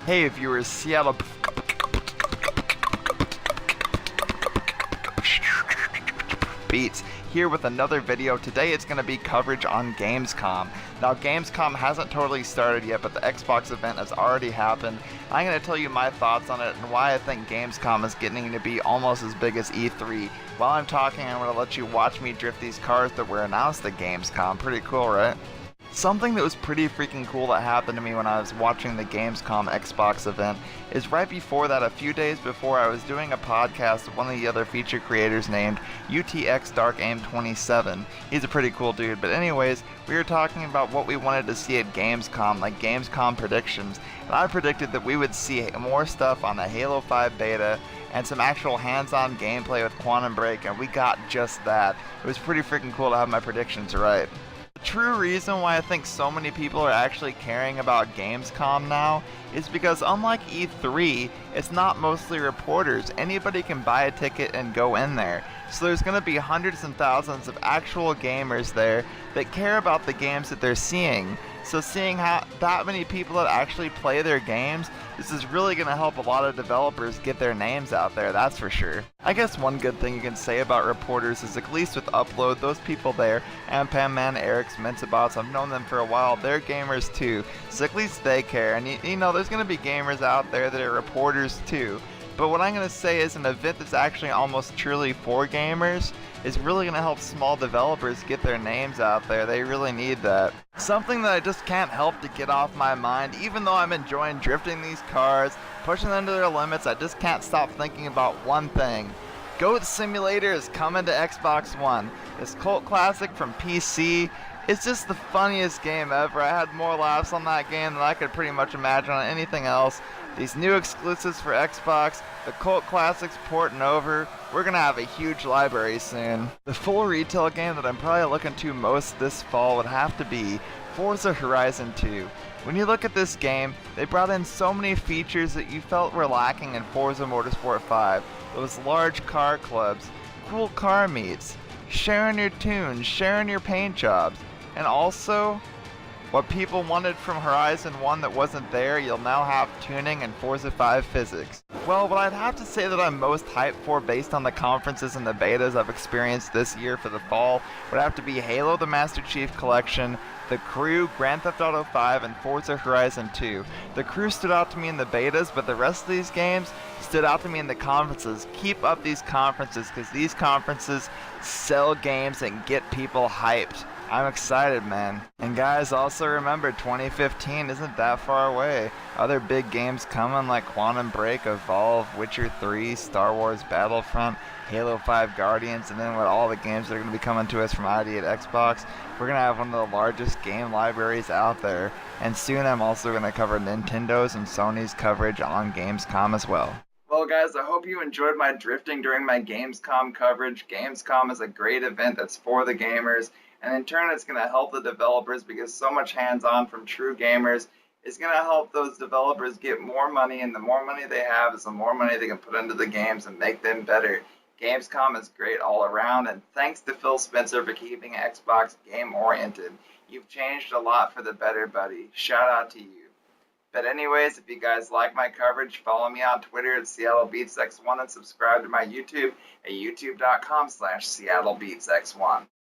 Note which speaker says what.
Speaker 1: Hey viewers, Seattle Beats here with another video. Today it's going to be coverage on Gamescom. Now Gamescom hasn't totally started yet, but the Xbox event has already happened. I'm going to tell you my thoughts on it and why I think Gamescom is getting to be almost as big as E3. While I'm talking, I'm going to let you watch me drift these cars that were announced at Gamescom. Pretty cool, right? Something that was pretty freaking cool that happened to me when I was watching the Gamescom Xbox event is right before that, a few days before, I was doing a podcast with one of the other feature creators named UTX Dark Aim 27. He's a pretty cool dude, but anyways, we were talking about what we wanted to see at Gamescom, like Gamescom predictions, and I predicted that we would see more stuff on the Halo 5 beta and some actual hands-on gameplay with Quantum Break, and we got just that. It was pretty freaking cool to have my predictions right. The true reason why I think so many people are actually caring about Gamescom now is because unlike E3, it's not mostly reporters. Anybody can buy a ticket and go in there. So there's going to be hundreds and thousands of actual gamers there that care about the games that they're seeing. So seeing how that many people that actually play their games, this is really going to help a lot of developers get their names out there, that's for sure. I guess one good thing you can say about reporters is at least with Upload, those people there, Ampam Man, Eric's, Mensabots, I've known them for a while, they're gamers too, so at least they care. And you know, there's going to be gamers out there that are reporters too. But what I'm going to say is an event that's actually almost truly for gamers is really going to help small developers get their names out there. They really need that. Something that I just can't help to get off my mind, even though I'm enjoying drifting these cars, pushing them to their limits, I just can't stop thinking about one thing. Goat Simulator is coming to Xbox One. This cult classic from PC. It's just the funniest game ever. I had more laughs on that game than I could pretty much imagine on anything else. These new exclusives for Xbox, the cult classics porting over, we're gonna have a huge library soon. The full retail game that I'm probably looking to most this fall would have to be Forza Horizon 2. When you look at this game, they brought in so many features that you felt were lacking in Forza Motorsport 5. Those large car clubs, cool car meets, sharing your tunes, sharing your paint jobs, and also what people wanted from Horizon 1 that wasn't there, you'll now have tuning and Forza 5 physics. Well, what I'd have to say that I'm most hyped for based on the conferences and the betas I've experienced this year for the fall would have to be Halo the Master Chief Collection, The Crew, Grand Theft Auto 5, and Forza Horizon 2. The Crew stood out to me in the betas, but the rest of these games stood out to me in the conferences. Keep up these conferences, because these conferences sell games and get people hyped. I'm excited, man. And guys, also remember, 2015 isn't that far away. Other big games coming like Quantum Break, Evolve, Witcher 3, Star Wars Battlefront, Halo 5 Guardians, and then with all the games that are going to be coming to us from ID at Xbox, we're going to have one of the largest game libraries out there. And soon I'm also going to cover Nintendo's and Sony's coverage on Gamescom as well. Well guys, I hope you enjoyed my drifting during my Gamescom coverage. Gamescom is a great event that's for the gamers. And in turn, it's going to help the developers because so much hands-on from true gamers is going to help those developers get more money, and the more money they have is the more money they can put into the games and make them better. Gamescom is great all around, and thanks to Phil Spencer for keeping Xbox game-oriented. You've changed a lot for the better, buddy. Shout out to you. But anyways, if you guys like my coverage, follow me on Twitter at SeattleBeatsX1 and subscribe to my YouTube at youtube.com/SeattleBeatsX1.